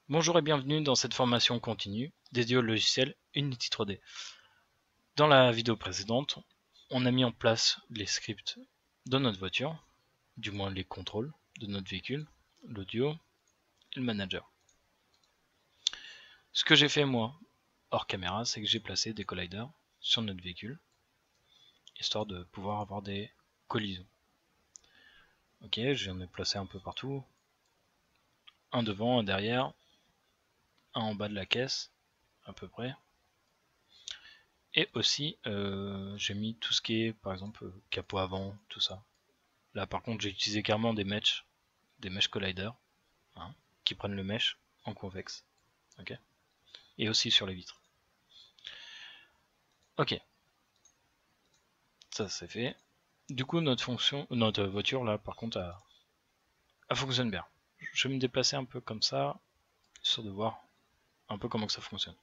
Bonjour et bienvenue dans cette formation continue dédiée au logiciel Unity 3D. Dans la vidéo précédente, on a mis en place les scripts de notre voiture, du moins les contrôles de notre véhicule, l'audio et le manager. Ce que j'ai fait moi, hors caméra, c'est que j'ai placé des colliders sur notre véhicule, histoire de pouvoir avoir des collisions. Ok, j'en ai placé un peu partout, un devant, un derrière, un en bas de la caisse, à peu près. Et aussi, j'ai mis tout ce qui est, par exemple, capot avant, tout ça. Là, par contre, j'ai utilisé carrément des mesh colliders, hein, qui prennent le mesh en convexe. Ok. Et aussi sur les vitres. Ok. Ça, c'est fait. Du coup, notre voiture, là, par contre, elle fonctionne bien. Je vais me déplacer un peu comme ça, histoire de voir un peu comment que ça fonctionne.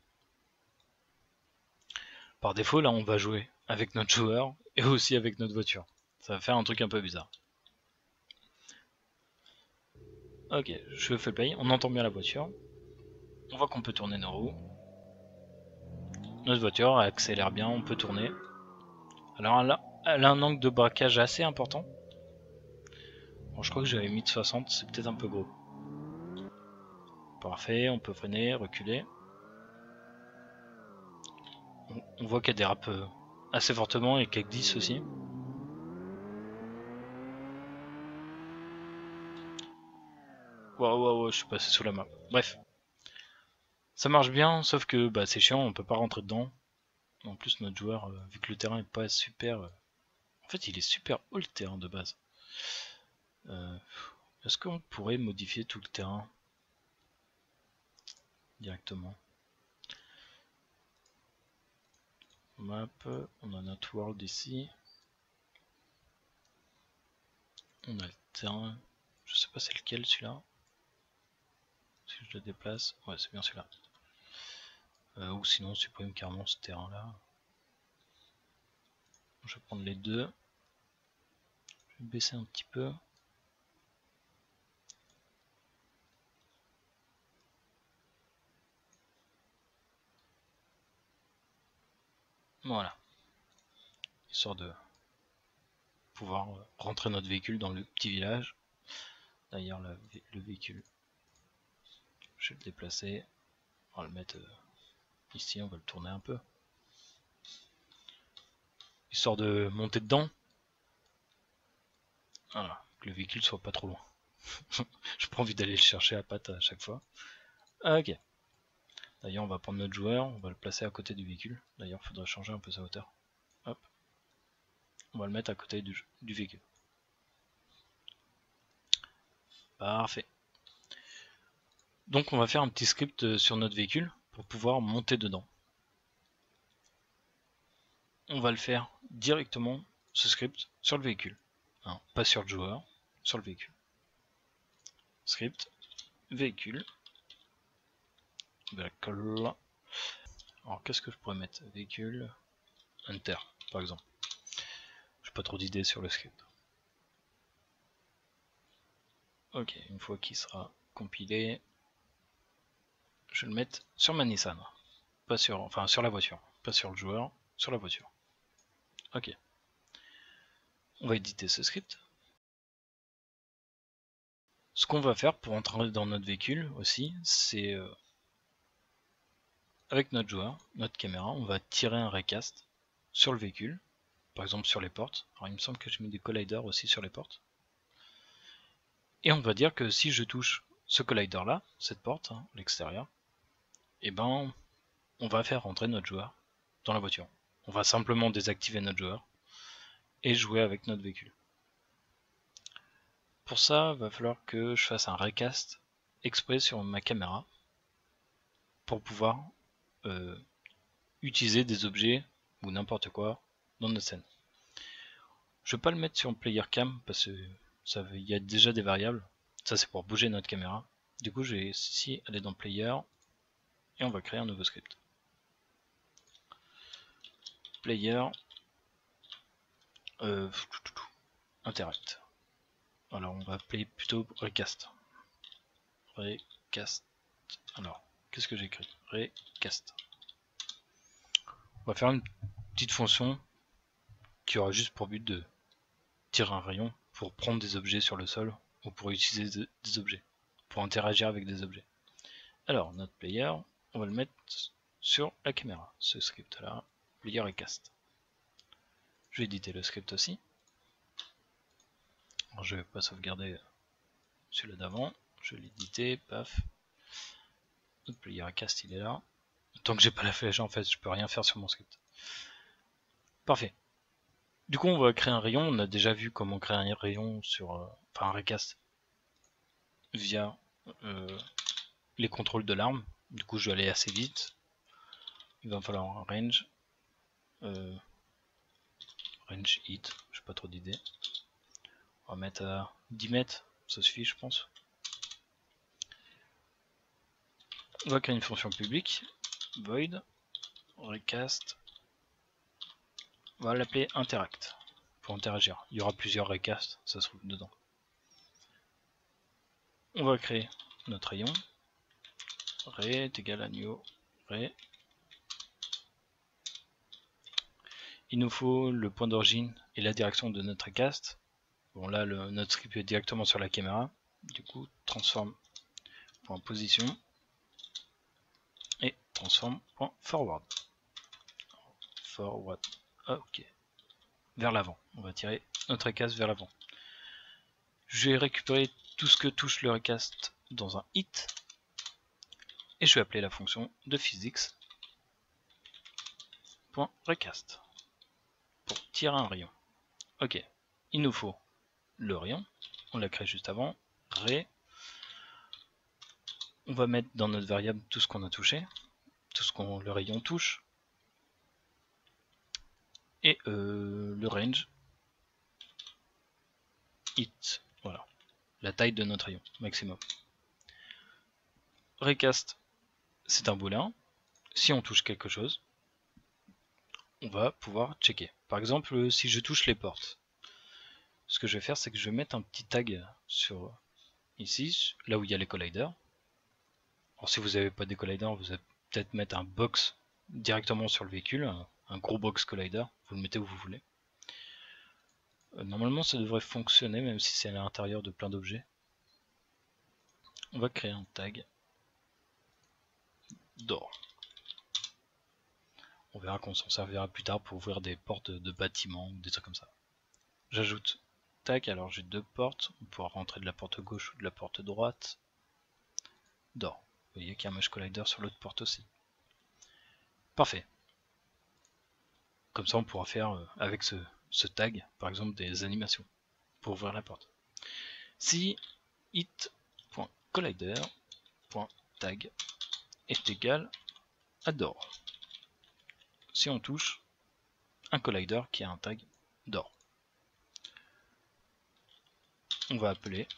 Par défaut, là, on va jouer avec notre joueur et aussi avec notre voiture. Ça va faire un truc un peu bizarre. Ok, je fais le play, on entend bien la voiture. On voit qu'on peut tourner nos roues. Notre voiture accélère bien, on peut tourner. Alors elle a un angle de braquage assez important. Bon, je crois que j'avais mis de 60, c'est peut-être un peu gros. Parfait, on peut freiner, reculer. On voit qu'elle dérape assez fortement et qu'elle glisse aussi. Waouh, je suis passé sous la map. Bref. Ça marche bien, sauf que bah, c'est chiant, on peut pas rentrer dedans. En plus, notre joueur, vu que le terrain est pas super... En fait, il est super haut le terrain de base. Est-ce qu'on pourrait modifier tout le terrain directement? Map, on a notre world ici. On a le terrain. Je sais pas c'est lequel celui-là. Si je le déplace. Ouais, c'est bien celui-là. Ou sinon on supprime carrément ce terrain-là. Je vais prendre les deux. Je vais baisser un petit peu. Voilà. Histoire de pouvoir rentrer notre véhicule dans le petit village. D'ailleurs, le véhicule, je vais le déplacer. On va le mettre ici, on va le tourner un peu. Histoire de monter dedans. Voilà, que le véhicule soit pas trop loin. J'ai pas envie d'aller le chercher à patte à chaque fois. Ok. D'ailleurs, on va prendre notre joueur, on va le placer à côté du véhicule. D'ailleurs, il faudrait changer un peu sa hauteur. Hop. On va le mettre à côté du véhicule. Parfait. Donc on va faire un petit script sur notre véhicule pour pouvoir monter dedans. On va le faire directement, ce script, sur le véhicule. Hein, pas sur le joueur, sur le véhicule. Script, véhicule. D'accord. Alors qu'est-ce que je pourrais mettre? Véhicule, Enter, par exemple. J'ai pas trop d'idées sur le script. Ok, une fois qu'il sera compilé, je vais le mettre sur ma Nissan. Pas sur, enfin sur la voiture. Pas sur le joueur, sur la voiture. Ok. On va éditer ce script. Ce qu'on va faire pour entrer dans notre véhicule aussi, c'est avec notre joueur, notre caméra, on va tirer un raycast sur le véhicule, par exemple sur les portes. Alors il me semble que je mets des colliders aussi sur les portes. Et on va dire que si je touche ce collider là, cette porte, hein, l'extérieur, et ben on va faire rentrer notre joueur dans la voiture. On va simplement désactiver notre joueur et jouer avec notre véhicule. Pour ça, il va falloir que je fasse un raycast exprès sur ma caméra pour pouvoir utiliser des objets ou n'importe quoi dans notre scène. Je ne vais pas le mettre sur player cam parce que il y a déjà des variables. Ça c'est pour bouger notre caméra. Du coup je vais ici aller dans player et on va créer un nouveau script. Player interact. Alors on va appeler plutôt recast. Recast recast. Alors, qu'est-ce que j'écris? Recast. On va faire une petite fonction qui aura juste pour but de tirer un rayon pour prendre des objets sur le sol ou pour utiliser des objets, pour interagir avec des objets. Alors, notre player, on va le mettre sur la caméra, ce script là, player recast. Je vais éditer le script aussi. Alors, je vais pas sauvegarder celui-là d'avant, je vais l'éditer, paf. Notre player recast il est là. Tant que j'ai pas la flèche en fait, je peux rien faire sur mon script. Parfait. Du coup, on va créer un rayon. On a déjà vu comment créer un rayon sur, enfin un recast via les contrôles de l'arme. Du coup, je vais aller assez vite. Il va me falloir un range, range hit. J'ai pas trop d'idées. On va mettre à 10 mètres, ça suffit, je pense. On va créer une fonction publique, void recast. On va l'appeler interact pour interagir. Il y aura plusieurs recasts, ça se trouve dedans. On va créer notre rayon. Re est égal à new re. Il nous faut le point d'origine et la direction de notre recast. Bon là notre script est directement sur la caméra. Du coup transform.position et transform.forward. Forward. Ok. Vers l'avant. On va tirer notre recast vers l'avant. Je vais récupérer tout ce que touche le recast dans un hit. Et je vais appeler la fonction de physics.recast pour tirer un rayon. Ok, il nous faut le rayon, on l'a créé juste avant, Ré. On va mettre dans notre variable tout ce qu'on a touché, tout ce qu'on le rayon touche, et le range hit, voilà, la taille de notre rayon maximum. Recast, c'est un booléen. Si on touche quelque chose, on va pouvoir checker. Par exemple, si je touche les portes, ce que je vais faire, c'est que je vais mettre un petit tag sur ici, là où il y a les colliders. Alors si vous n'avez pas des colliders, vous allez peut-être mettre un box directement sur le véhicule, un gros box collider, vous le mettez où vous voulez. Normalement ça devrait fonctionner même si c'est à l'intérieur de plein d'objets. On va créer un tag door. On verra qu'on s'en servira plus tard pour ouvrir des portes de bâtiments ou des trucs comme ça. J'ajoute tag, alors j'ai deux portes, on pourra rentrer de la porte gauche ou de la porte droite. Door. Vous voyez qu'il y a un mesh collider sur l'autre porte aussi. Parfait. Comme ça on pourra faire avec ce tag par exemple des animations pour ouvrir la porte. Si hit.collider.tag est égal à door. Si on touche un collider qui a un tag door, on va appeler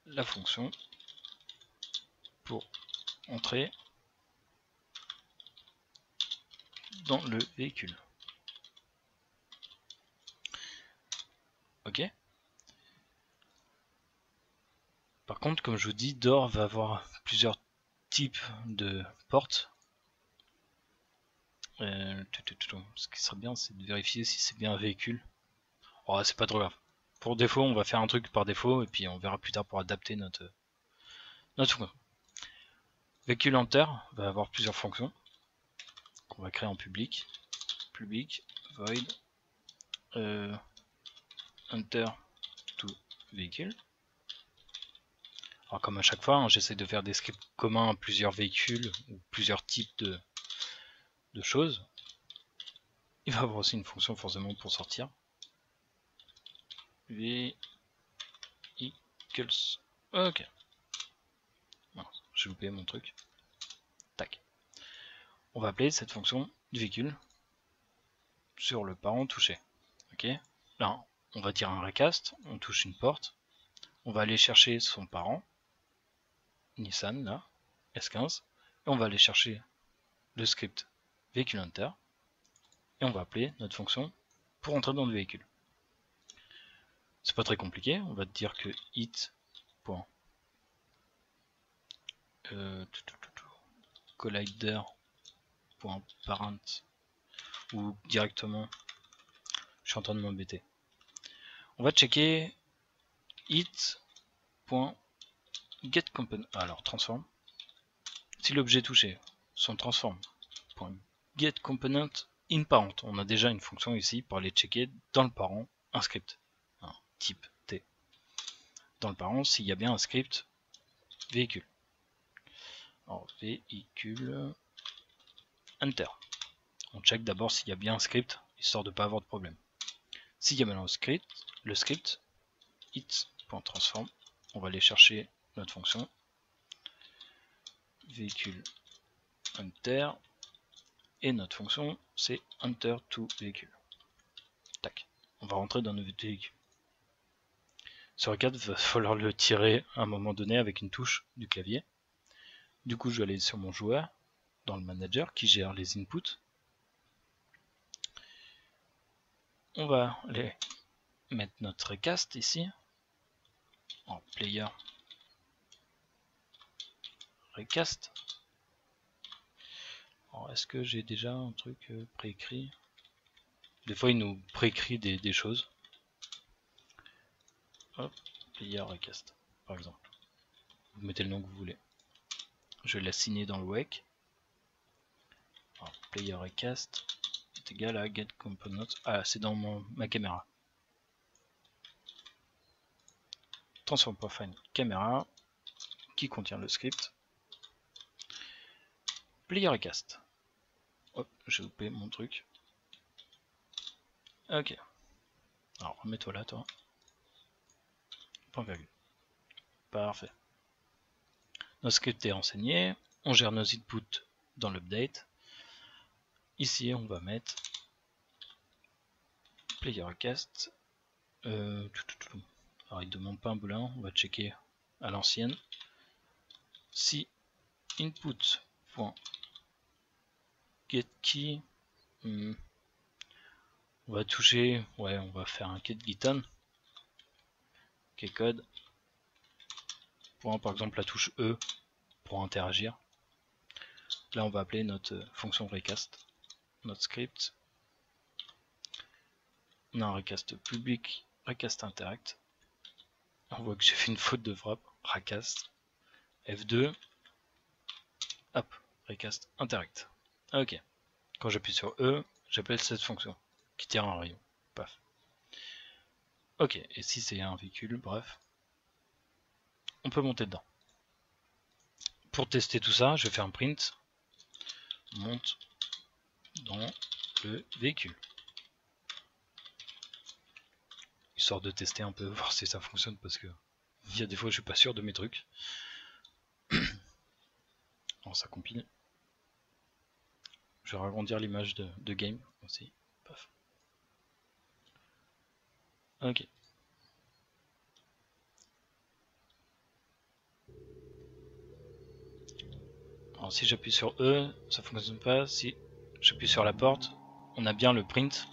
la fonction pour entrer dans le véhicule. Ok. Par contre, comme je vous dis, door va avoir plusieurs types de portes. Ce qui serait bien, c'est de vérifier si c'est bien un véhicule. Oh, c'est pas trop grave. Pour défaut, on va faire un truc par défaut et puis on verra plus tard pour adapter notre fonction. Véhicule enter va avoir plusieurs fonctions qu'on va créer en public. Public void enter to véhicule. Alors comme à chaque fois, hein, j'essaie de faire des scripts communs à plusieurs véhicules ou plusieurs types de choses. Il va avoir aussi une fonction forcément pour sortir. Vehicles. Ok. J'ai loupé mon truc. Tac. On va appeler cette fonction du véhicule sur le parent touché. Ok. Là, on va dire un recast. On touche une porte. On va aller chercher son parent. Nissan là. S15. Et on va aller chercher le script véhicule enter. Et on va appeler notre fonction pour entrer dans le véhicule. C'est pas très compliqué. On va dire que hit. collider.parent ou directement, je suis en train de m'embêter. On va checker it.getComponent. Alors transform. Si l'objet touché son transform.getComponent in parent. On a déjà une fonction ici pour aller checker dans le parent un script. Type T. Dans le parent, s'il y a bien un script véhicule. Alors véhicule enter. On check d'abord s'il y a bien un script, histoire de ne pas avoir de problème. S'il y a bien le script it.transform, on va aller chercher notre fonction véhicule enter et notre fonction c'est enter to véhicule. Tac, on va rentrer dans notre véhicule. Ce requête va falloir le tirer à un moment donné avec une touche du clavier. Du coup, je vais aller sur mon joueur dans le manager qui gère les inputs. On va aller mettre notre recast ici en player recast. Alors, est-ce que j'ai déjà un truc préécrit? Des fois, il nous préécrit des choses. Hop, player recast, par exemple. Vous mettez le nom que vous voulez. Je vais l'assigner dans le wake. Alors, player recast est égal à getComponent. Ah, c'est dans ma caméra. Transform.find caméra qui contient le script player recast. Hop, j'ai loupé mon truc. Ok. Alors remets-toi là, toi. Point virgule. Parfait. Notre script est renseigné. On gère nos inputs dans l'update. Ici, on va mettre player recast. Alors, il ne demande pas un boolin. On va checker à l'ancienne. Si input.getKey, on va toucher, ouais, on va faire un getGiton. Code. Par exemple la touche E pour interagir. Là on va appeler notre fonction recast, notre script. On a un recast public, recast interact. On voit que j'ai fait une faute de frappe, recast, F2, hop, recast interact. Ok, quand j'appuie sur E, j'appelle cette fonction qui tire un rayon. Paf. Ok, et si c'est un véhicule, bref, on peut monter dedans. Pour tester tout ça, je vais faire un print monte dans le véhicule. Histoire de tester un peu, voir si ça fonctionne, parce que il y a des fois je suis pas sûr de mes trucs. Alors ça compile. Je vais agrandir l'image de game aussi. Paf. Ok. Alors si j'appuie sur E, ça fonctionne pas. Si j'appuie sur la porte, on a bien le print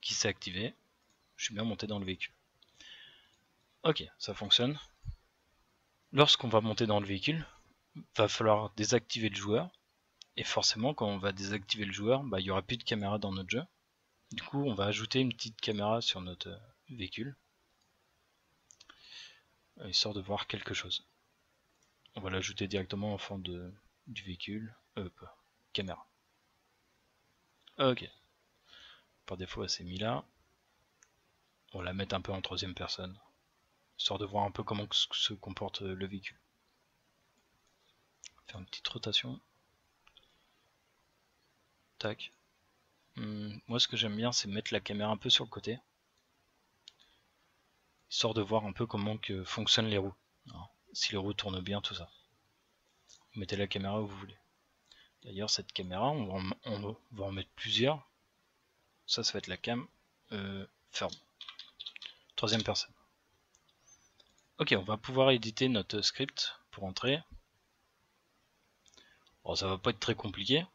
qui s'est activé. Je suis bien monté dans le véhicule. Ok, ça fonctionne. Lorsqu'on va monter dans le véhicule, va falloir désactiver le joueur. Et forcément, quand on va désactiver le joueur, il n'y aura plus de caméra dans notre jeu. Du coup, on va ajouter une petite caméra sur notre véhicule, histoire de voir quelque chose. On va l'ajouter directement en fond du véhicule. Caméra. Ok. Par défaut, elle s'est mise là. On va la mettre un peu en troisième personne, histoire de voir un peu comment se comporte le véhicule. Faire une petite rotation. Tac. Moi, ce que j'aime bien, c'est mettre la caméra un peu sur le côté, histoire de voir un peu comment fonctionnent les roues. Alors, si les roues tournent bien, tout ça. Vous mettez la caméra où vous voulez. D'ailleurs, cette caméra, on va en mettre plusieurs. Ça va être la cam third. Troisième personne. Ok, on va pouvoir éditer notre script pour entrer. Bon, ça va pas être très compliqué.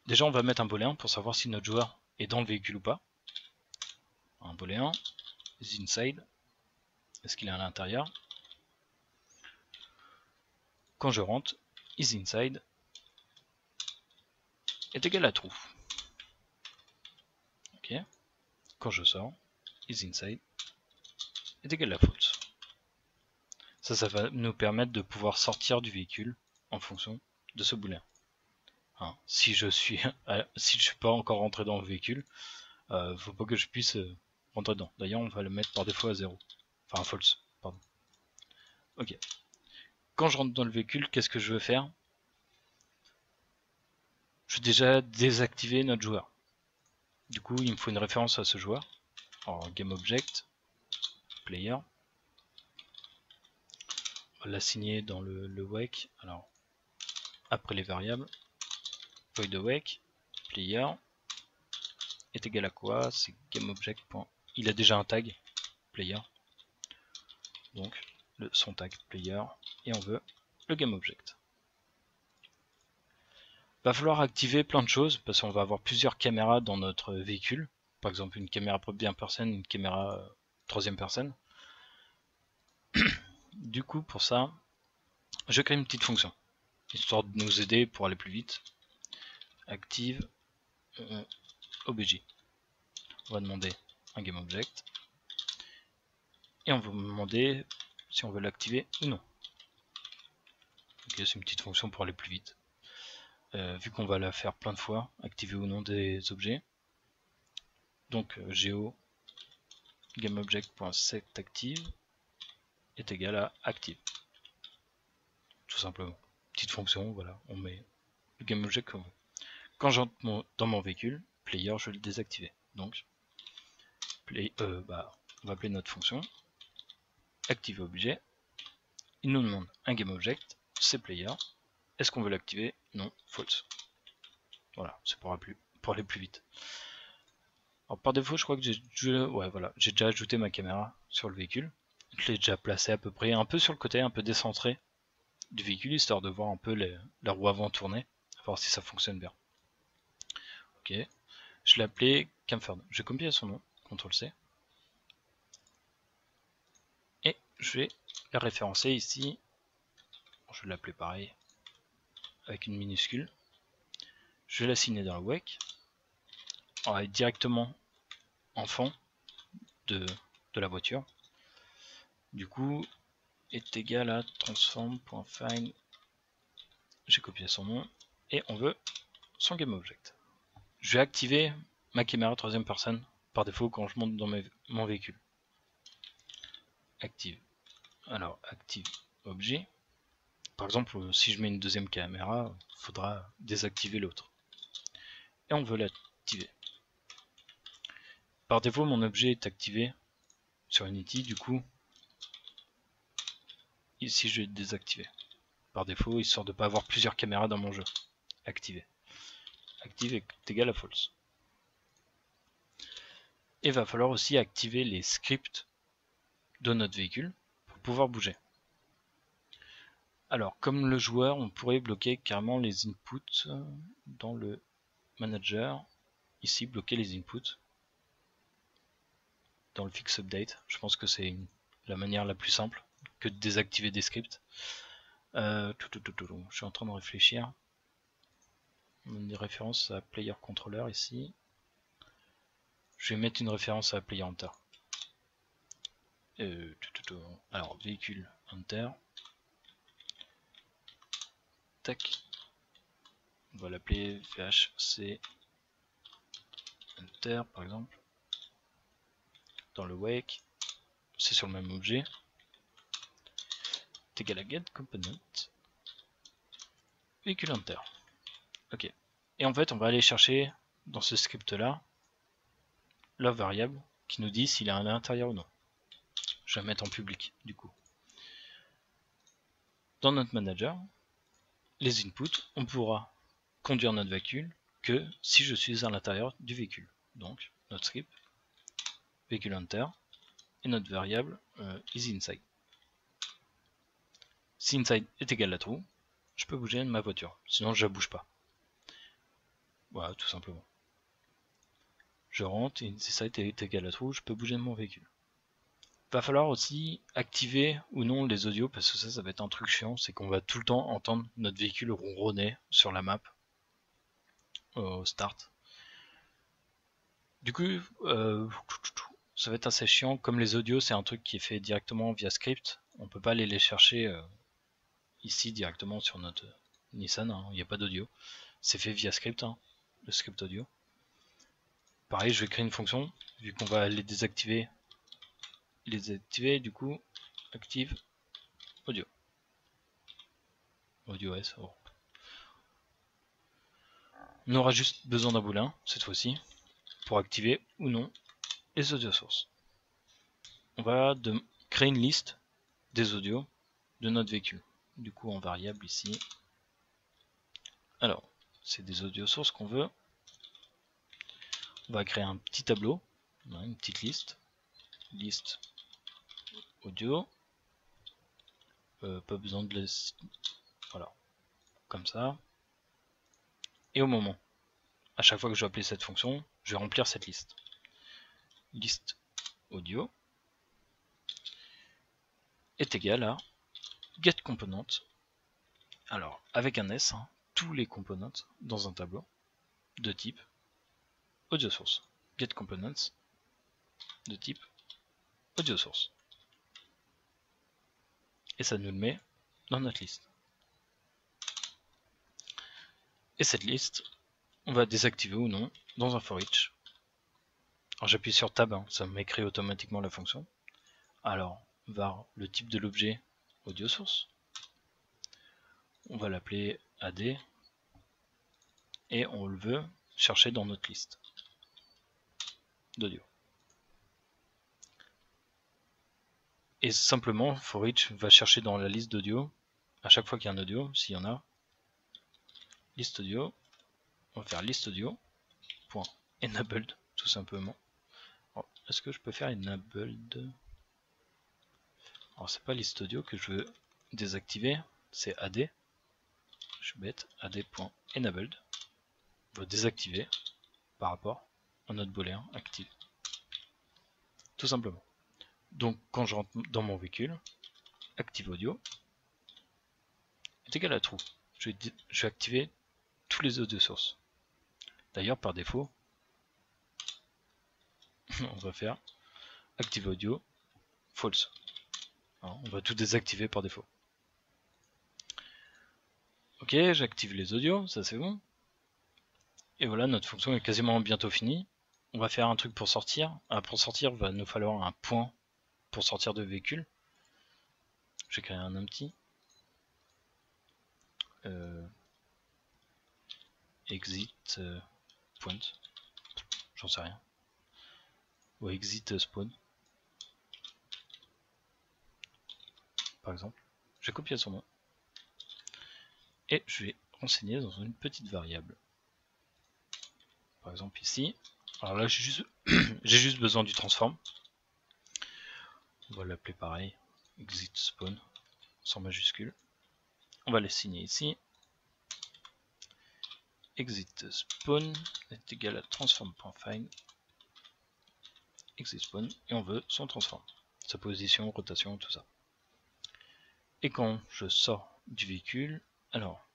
Déjà, on va mettre un booléen pour savoir si notre joueur est dans le véhicule ou pas. Un booléen, is inside. Est-ce qu'il est à l'intérieur? quand je rentre, isInside est égal à true. Ok. Quand je sors, isInside est égal à false. Ça va nous permettre de pouvoir sortir du véhicule en fonction de ce booléen. Hein, si je suis pas encore rentré dans le véhicule, faut pas que je puisse rentrer dedans. D'ailleurs, on va le mettre par défaut à 0. Enfin, false, pardon. Ok. Quand je rentre dans le véhicule, qu'est-ce que je veux faire? Je vais déjà désactiver notre joueur. Du coup, il me faut une référence à ce joueur. Alors, GameObject, Player. On va l'assigner dans le wake. Alors, après les variables, void wake, player est égal à quoi? C'est GameObject. Il a déjà un tag, player. Donc, son tag player. Et on veut le GameObject. Va falloir activer plein de choses parce qu'on va avoir plusieurs caméras dans notre véhicule. Par exemple, une caméra première personne, une caméra troisième personne. Du coup, pour ça, je crée une petite fonction, histoire de nous aider pour aller plus vite. Active obj. On va demander un GameObject. Et on va demander si on veut l'activer ou non. Ok, c'est une petite fonction pour aller plus vite. Vu qu'on va la faire plein de fois, activer ou non des objets. Donc geo GameObject.setActive est égal à active. Tout simplement. Petite fonction, voilà, on met le GameObject comme veut. Quand j'entre dans mon véhicule, player, je vais le désactiver. Donc, on va appeler notre fonction active objet. Il nous demande un GameObject, c'est player. Est-ce qu'on veut l'activer? Non, false. Voilà, c'est pour aller plus vite. Alors par défaut, je crois que j'ai déjà ajouté ma caméra sur le véhicule. Je l'ai déjà placé à peu près un peu sur le côté, un peu décentré du véhicule, histoire de voir un peu la roue avant tourner, voir si ça fonctionne bien. Ok, je l'ai appelé Camford. Je vais copier son nom, CTRL-C. Et je vais la référencer ici. Je vais l'appeler pareil, avec une minuscule. Je vais l'assigner dans le wake. On va être directement en fond de la voiture. Du coup, est égal à transform.find. J'ai copié son nom et on veut son GameObject. Je vais activer ma caméra troisième personne par défaut quand je monte dans mon véhicule. Active. Alors, active objet. Par exemple, si je mets une deuxième caméra, il faudra désactiver l'autre. Et on veut l'activer. Par défaut, mon objet est activé sur Unity, du coup, ici je vais le désactiver. Par défaut, histoire de ne pas avoir plusieurs caméras dans mon jeu. Activer. Active est égal à false. Et va falloir aussi activer les scripts de notre véhicule pour pouvoir bouger. Alors, comme le joueur, on pourrait bloquer carrément les inputs dans le manager. Ici, bloquer les inputs dans le fix update. Je pense que c'est la manière la plus simple que de désactiver des scripts. Je suis en train de réfléchir. Une référence à player controller ici. Je vais mettre une référence à player enter. Alors, véhicule enter. Tac. On va l'appeler VHC enter par exemple. Dans le wake, c'est sur le même objet. C'est égal à get component. Véhicule enter. Ok. Et en fait, on va aller chercher dans ce script là la variable qui nous dit s'il est à l'intérieur ou non. Je vais la mettre en public du coup. Dans notre manager, les inputs, on pourra conduire notre véhicule que si je suis à l'intérieur du véhicule. Donc, notre script, véhicule enter, et notre variable isInside. Si inside est égal à true, je peux bouger ma voiture, sinon je ne bouge pas. Voilà, tout simplement. Je rentre et si inside est égal à true, je peux bouger mon véhicule. Va falloir aussi activer ou non les audios, parce que ça va être un truc chiant, c'est qu'on va tout le temps entendre notre véhicule ronronner sur la map au start. Du coup, ça va être assez chiant. Comme les audios, c'est un truc qui est fait directement via script, on peut pas aller les chercher ici directement sur notre Nissan, hein. Il n'y a pas d'audio. C'est fait via script, hein, le script audio. Pareil, je vais créer une fonction, vu qu'on va les désactiver. Les activer, du coup, active audio. Audio S. Oh. On aura juste besoin d'un boolin, cette fois-ci, pour activer ou non les audio sources. On va créer une liste des audios de notre véhicule. Du coup, en variable ici. Alors, c'est des audio sources qu'on veut. On va créer un petit tableau, une petite liste. Liste audio. Pas besoin de laisser. Voilà, comme ça. Et au moment, à chaque fois que je vais appeler cette fonction, je vais remplir cette liste. Liste audio est égal à getComponent. Alors, avec un S, hein, tous les components dans un tableau de type audio source. GetComponents de type audio source. Et ça nous le met dans notre liste. Et cette liste, on va désactiver ou non dans un for each. Alors j'appuie sur Tab, hein, ça m'écrit automatiquement la fonction. Alors, var le type de l'objet audio source. On va l'appeler AD. Et on le veut chercher dans notre liste d'audio. Et simplement, for each va chercher dans la liste d'audio, à chaque fois qu'il y a un audio, s'il y en a, liste audio, on va faire liste audio, point enabled, tout simplement. Est-ce que je peux faire enabled? Alors c'est pas liste audio que je veux désactiver, c'est AD. Je suis bête, AD.enabled va désactiver par rapport à notre booléen active. Tout simplement. Donc quand je rentre dans mon véhicule, active audio est égal à true. Je vais activer tous les audio sources. D'ailleurs, par défaut, on va faire active audio false. Alors, on va tout désactiver par défaut. Ok, j'active les audios, ça c'est bon. Et voilà, notre fonction est quasiment bientôt finie. On va faire un truc pour sortir. Pour sortir, il va nous falloir un point pour sortir de véhicule. Je vais créer un empty. Exit point. J'en sais rien. Ou exit spawn. Par exemple. Je vais copier son nom. Et je vais renseigner dans une petite variable. Par exemple ici. Alors là, j'ai juste besoin du transform. On va l'appeler pareil. Exit spawn. Sans majuscule. On va l'assigner ici. Exit spawn est égal à transform.find. Exit spawn. Et on veut son transform. Sa position, rotation, tout ça. Et quand je sors du véhicule, alors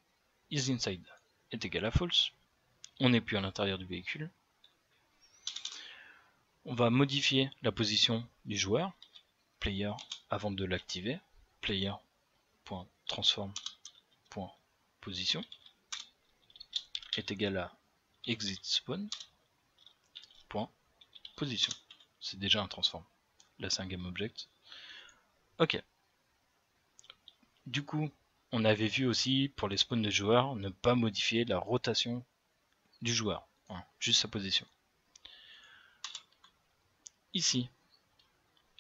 isInside est égal à false. On n'est plus à l'intérieur du véhicule. On va modifier la position du joueur, player, avant de l'activer, player.transform.position est égal à exit spawn.position. C'est déjà un transform. Là c'est un GameObject. Ok. Du coup, on avait vu aussi pour les spawns de joueurs ne pas modifier la rotation du joueur, hein, juste sa position. Ici,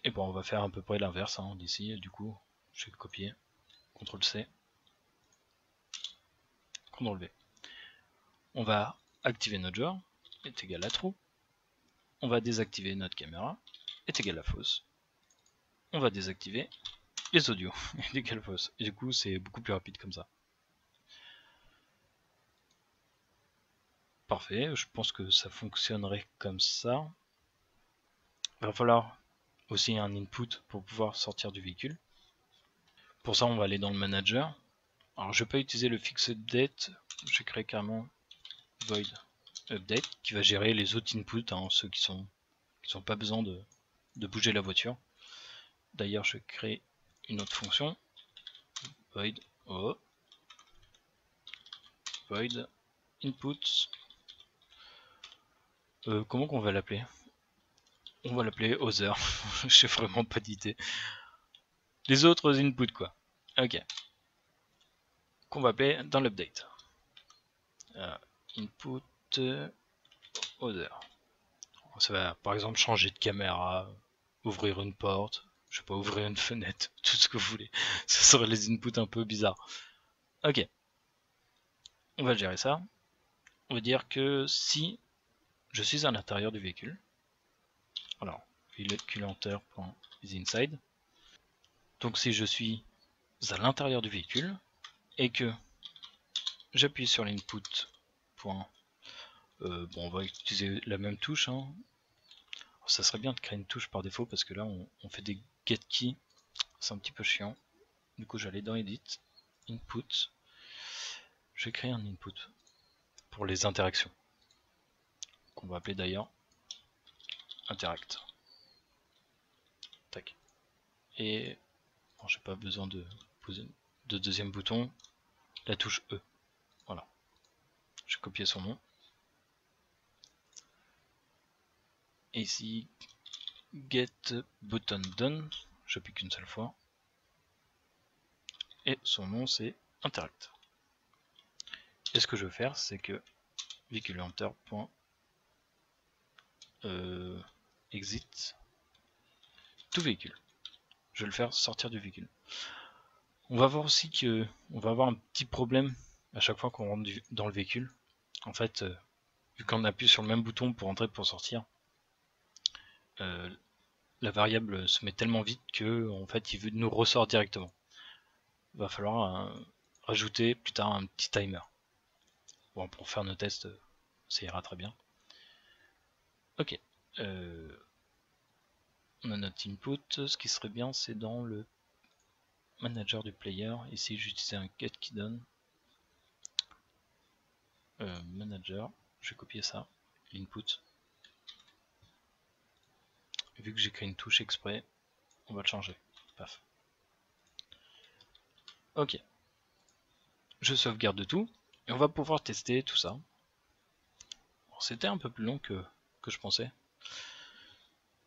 et bon, on va faire à peu près l'inverse hein, d'ici. Du coup, je vais le copier, CTRL-C, CTRL-V. On va activer notre joueur, est égal à true. On va désactiver notre caméra, est égal à false. On va désactiver les audios, est égal à false. Et du coup, c'est beaucoup plus rapide comme ça. Parfait, je pense que ça fonctionnerait comme ça. Il va falloir aussi un input pour pouvoir sortir du véhicule. Pour ça, on va aller dans le manager. Alors, je vais pas utiliser le fix update, je crée carrément void update qui va gérer les autres inputs, hein, ceux qui sont pas besoin de bouger la voiture. D'ailleurs, je crée une autre fonction, void void inputs. Comment qu'on va l'appeler? On va l'appeler other. J'ai vraiment pas d'idée. Les autres inputs, quoi. Ok. Qu'on va appeler dans l'update. Input other. Ça va par exemple changer de caméra, ouvrir une porte, je sais pas, ouvrir une fenêtre, tout ce que vous voulez. Ça serait les inputs un peu bizarres. Ok. On va gérer ça. On va dire que si je suis à l'intérieur du véhicule, alors véhicule enter.isInside, donc si je suis à l'intérieur du véhicule et que j'appuie sur l'input. Bon, on va utiliser la même touche. Hein. Ça serait bien de créer une touche par défaut parce que là on fait des get key, c'est un petit peu chiant. Du coup j'allais dans edit, input, je vais créer un input pour les interactions qu'on va appeler d'ailleurs interact. Tac. Et bon, j'ai pas besoin de poser de deuxième bouton, la touche E. Voilà. Je vais copier son nom. Et ici get button done, j'appuie qu'une seule fois. Et son nom c'est interact. Et ce que je vais faire, c'est que véhicule enter.exit tout véhicule. Je vais le faire sortir du véhicule. On va voir aussi que on va avoir un petit problème à chaque fois qu'on rentre dans le véhicule. En fait, vu qu'on appuie sur le même bouton pour entrer et pour sortir, la variable se met tellement vite que en fait il nous ressort directement. Il va falloir rajouter plus tard un petit timer. Bon, pour faire nos tests, ça ira très bien. Ok. On a notre input. Ce qui serait bien, c'est dans le manager du player. Ici, j'utilise un getKeyDone. Manager. Je vais copier ça. L'input. Vu que j'ai créé une touche exprès, on va le changer. Paf. Ok. Je sauvegarde tout. Et on va pouvoir tester tout ça. Bon, c'était un peu plus long que je pensais.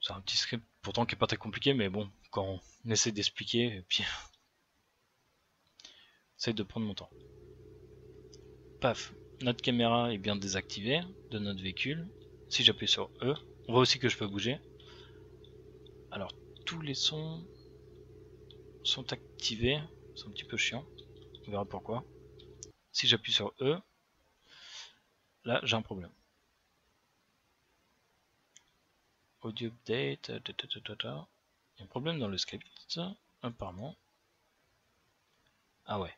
C'est un petit script pourtant qui est pas très compliqué, mais bon, quand on essaie d'expliquer, et puis essaye de prendre mon temps. Paf, notre caméra est bien désactivée de notre véhicule. Si j'appuie sur E, on voit aussi que je peux bouger. Alors, tous les sons sont activés. C'est un petit peu chiant. On verra pourquoi. Si j'appuie sur E, là, j'ai un problème. Audio update, il y a un problème dans le script, apparemment. Ah ouais.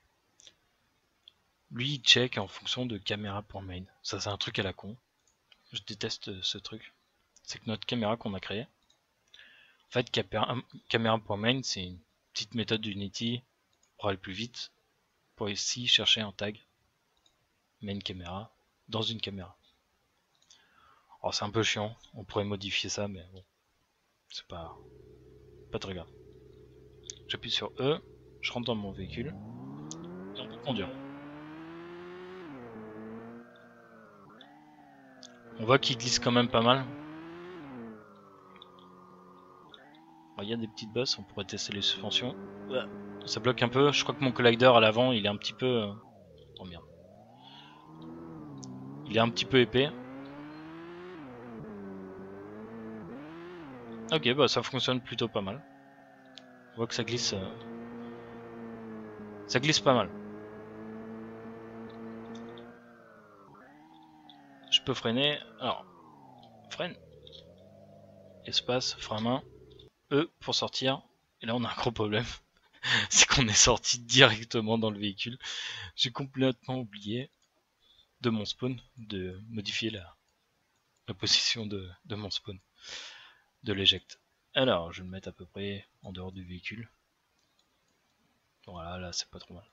Lui, il check en fonction de caméra.main. Ça, c'est un truc à la con. Je déteste ce truc. C'est que notre caméra qu'on a créée, en fait, caméra.main, c'est une petite méthode d'Unity pour aller plus vite, pour ici chercher un tag main caméra dans une caméra. Alors c'est un peu chiant, on pourrait modifier ça, mais bon, c'est pas très grave. J'appuie sur E, je rentre dans mon véhicule, et on peut conduire. On voit qu'il glisse quand même pas mal. Il y a des petites bosses, on pourrait tester les suspensions. Ça bloque un peu, je crois que mon collider à l'avant, il est un petit peu... Oh merde. Il est un petit peu épais. Ok, bah ça fonctionne plutôt pas mal. On voit que ça glisse pas mal. Je peux freiner. Alors, freine. Espace, frein à main. E pour sortir. Et là, on a un gros problème. C'est qu'on est sorti directement dans le véhicule. J'ai complètement oublié de mon spawn de modifier la position de mon spawn, de l'éject. Alors, je vais le mettre à peu près en dehors du véhicule. Voilà, là c'est pas trop mal.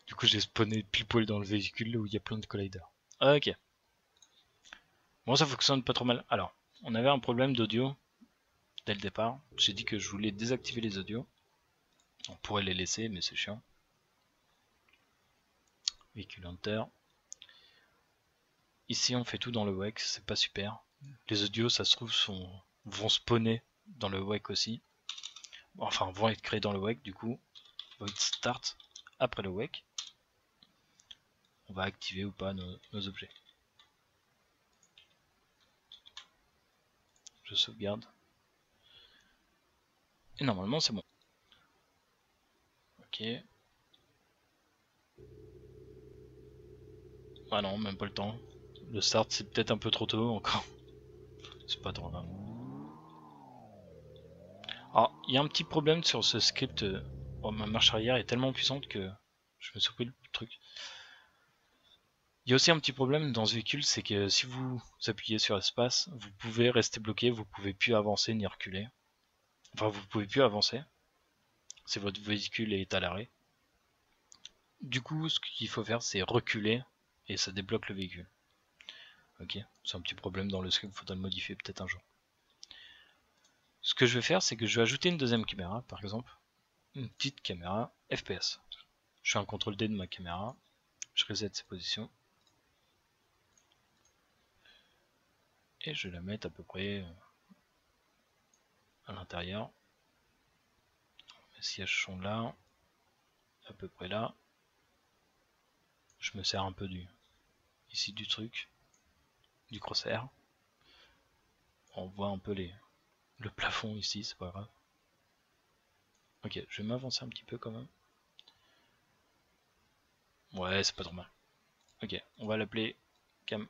Du coup, j'ai spawné pile poil dans le véhicule où il y a plein de colliders. Ok. Bon, ça fonctionne pas trop mal. Alors, on avait un problème d'audio dès le départ. J'ai dit que je voulais désactiver les audios. On pourrait les laisser, mais c'est chiant. Véhicule Hunter. Ici, on fait tout dans le WEC, c'est pas super. Les audios, ça se trouve, vont spawner dans le WEC aussi. Enfin, vont être créés dans le WEC, du coup. Void start après le WEC. On va activer ou pas nos objets. Je sauvegarde. Et normalement, c'est bon. Ok. Ah non, même pas le temps. Le start, c'est peut-être un peu trop tôt encore. C'est pas trop grave. Alors, il y a un petit problème sur ce script. Oh, ma marche arrière est tellement puissante que je me suis pris le truc. Il y a aussi un petit problème dans ce véhicule, c'est que si vous appuyez sur espace, vous pouvez rester bloqué, vous pouvez plus avancer ni reculer. Enfin, vous pouvez plus avancer si votre véhicule est à l'arrêt. Du coup, ce qu'il faut faire, c'est reculer et ça débloque le véhicule. Ok, c'est un petit problème dans le script, il faudra le modifier peut-être un jour. Ce que je vais faire, c'est que je vais ajouter une deuxième caméra, par exemple, une petite caméra FPS. Je fais un CTRL D de ma caméra, je reset ses positions, et je vais la mettre à peu près à l'intérieur. Les sièges sont là, à peu près là. Je me sers un peu ici du truc, du crosshair. On voit un peu le plafond ici, c'est pas grave. Ok, je vais m'avancer un petit peu quand même. Ouais, c'est pas trop mal. Ok, on va l'appeler cam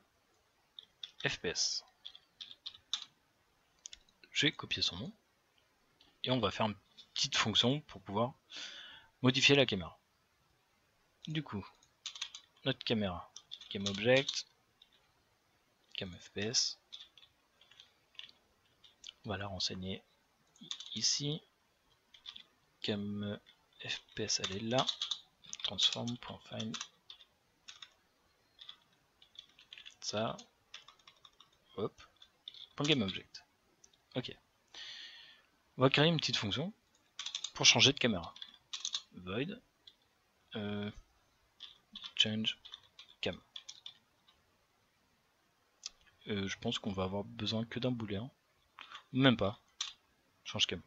FPS. Je vais copier son nom. Et on va faire une petite fonction pour pouvoir modifier la caméra. Du coup, notre caméra, CamObject, CamFPS, on va la renseigner ici. CamFPS, elle est là. Transform.find. Ça. Hop. .GameObject. Ok. On va créer une petite fonction pour changer de caméra. Void change cam. Je pense qu'on va avoir besoin que d'un booléen. Même pas. Change cam.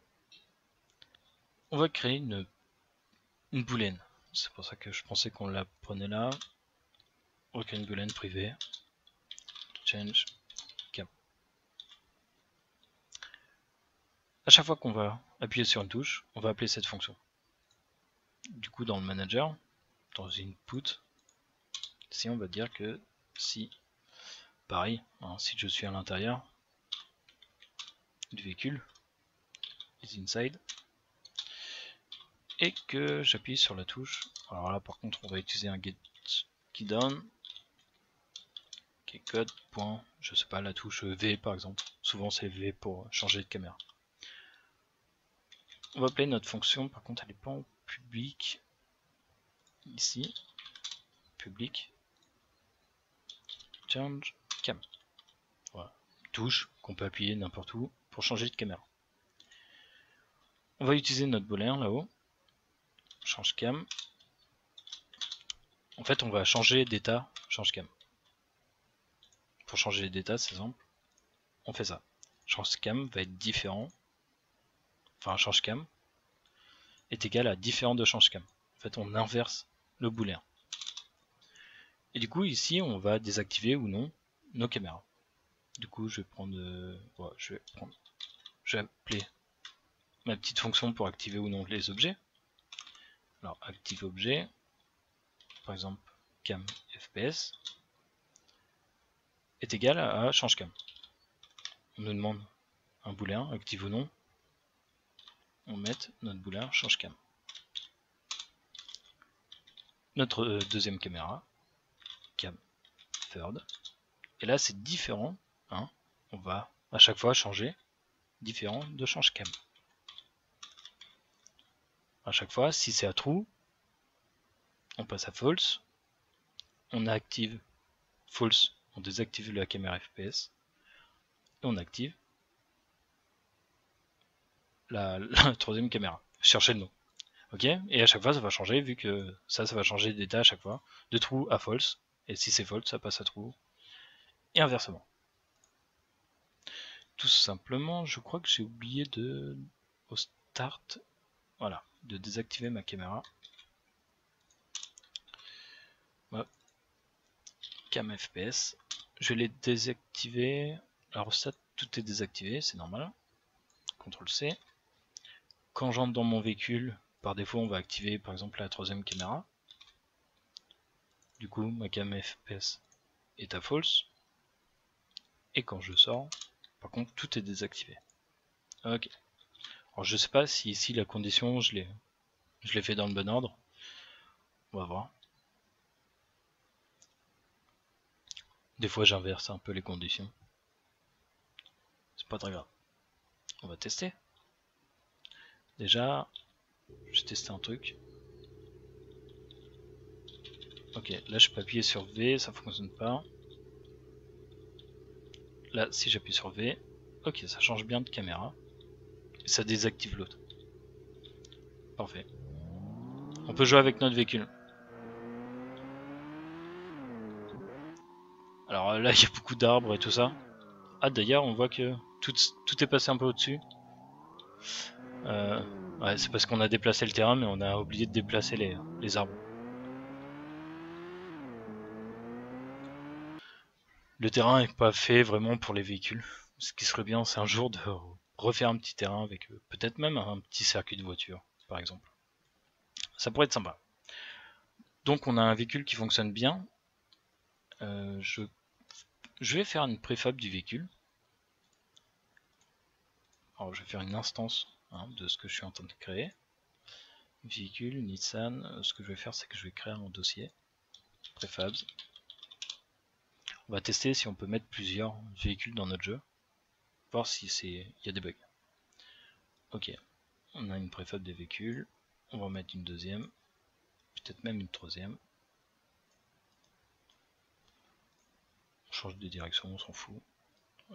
On va créer une booléenne. C'est pour ça que je pensais qu'on la prenait là. On va créer une booléenne privée. Change cam. À chaque fois qu'on va appuyer sur une touche, on va appeler cette fonction. Du coup, dans le manager, dans input, ici on va dire que si, pareil, hein, si je suis à l'intérieur du véhicule, is inside, et que j'appuie sur la touche, alors là par contre on va utiliser un get keydown, qui est code, point, je sais pas, la touche V par exemple, souvent c'est V pour changer de caméra. On va appeler notre fonction, par contre elle n'est pas en public, ici, public, change cam. Voilà, touche qu'on peut appuyer n'importe où pour changer de caméra. On va utiliser notre booléen là-haut, change cam. En fait, on va changer d'état, change cam. Pour changer d'état, c'est simple, on fait ça. Change cam va être différent, enfin change cam est égal à différent de change cam. En fait, on inverse le booléen. Et du coup, ici, on va désactiver ou non nos caméras. Du coup, je vais prendre, je vais appeler ma petite fonction pour activer ou non les objets. Alors, active objet, par exemple, cam fps est égal à change cam. On nous demande un booléen, active ou non. On met notre booléen change cam. Notre deuxième caméra, cam third. Et là, c'est différent. Hein. On va à chaque fois changer différent de change cam. À chaque fois, si c'est à true, on passe à false, on active false, on désactive la caméra FPS, et on active la troisième caméra. Cherchez le nom. Ok, et à chaque fois ça va changer, vu que ça va changer d'état à chaque fois, de true à false, et si c'est false, ça passe à true, et inversement. Tout simplement, je crois que j'ai oublié de, au start, voilà, de désactiver ma caméra. Hop. Cam FPS, je l'ai désactivé. Alors ça, tout est désactivé, c'est normal. CTRL C. Quand j'entre dans mon véhicule, par défaut, on va activer par exemple la troisième caméra. Du coup, ma cam FPS est à false. Et quand je sors, par contre, tout est désactivé. Ok. Alors je sais pas si ici la condition, je l'ai fait dans le bon ordre. On va voir. Des fois, j'inverse un peu les conditions. C'est pas très grave. On va tester. Déjà, je vais tester un truc. Ok, là je peux appuyer sur V, ça fonctionne pas. Là, si j'appuie sur V, ok, ça change bien de caméra. Et ça désactive l'autre. Parfait. On peut jouer avec notre véhicule. Alors là, il y a beaucoup d'arbres et tout ça. Ah, d'ailleurs, on voit que tout est passé un peu au-dessus. Ouais, c'est parce qu'on a déplacé le terrain, mais on a oublié de déplacer les arbres. Le terrain n'est pas fait vraiment pour les véhicules. Ce qui serait bien, c'est un jour de refaire un petit terrain avec peut-être même un petit circuit de voiture, par exemple. Ça pourrait être sympa. Donc on a un véhicule qui fonctionne bien. Je vais faire une préfab du véhicule. Alors je vais faire une instance de ce que je suis en train de créer. Véhicule, Nissan. Ce que je vais faire, c'est que je vais créer un dossier. Préfabs. On va tester si on peut mettre plusieurs véhicules dans notre jeu. Voir si il y a des bugs. Ok. On a une préfab des véhicules. On va en mettre une deuxième. Peut-être même une troisième. On change de direction, on s'en fout.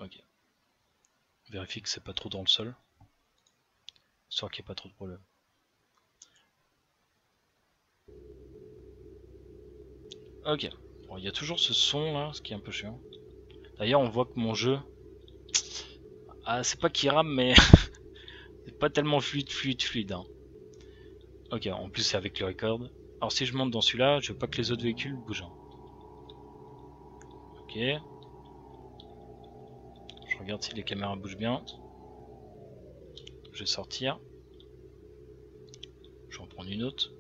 Ok. Vérifie que c'est pas trop dans le sol. Histoire qu'il n'y ait pas trop de problème. Ok. Bon, il y a toujours ce son là, ce qui est un peu chiant. D'ailleurs, on voit que mon jeu... Ah, c'est pas qu'il rame, mais... c'est pas tellement fluide. Hein. Ok, en plus c'est avec le record. Alors si je monte dans celui-là, je veux pas que les autres véhicules bougent. Ok. Je regarde si les caméras bougent bien. Je vais sortir. Je vais en prendre une autre.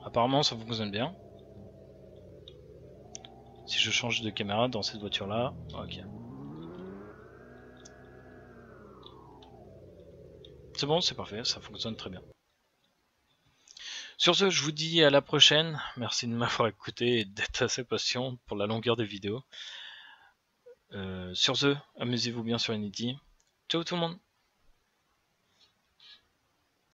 Apparemment ça fonctionne bien. Si je change de caméra dans cette voiture là, ok. C'est bon, c'est parfait, ça fonctionne très bien. Sur ce, je vous dis à la prochaine. Merci de m'avoir écouté et d'être assez patient pour la longueur des vidéos. Sur ce, amusez-vous bien sur Unity. Ciao tout le monde!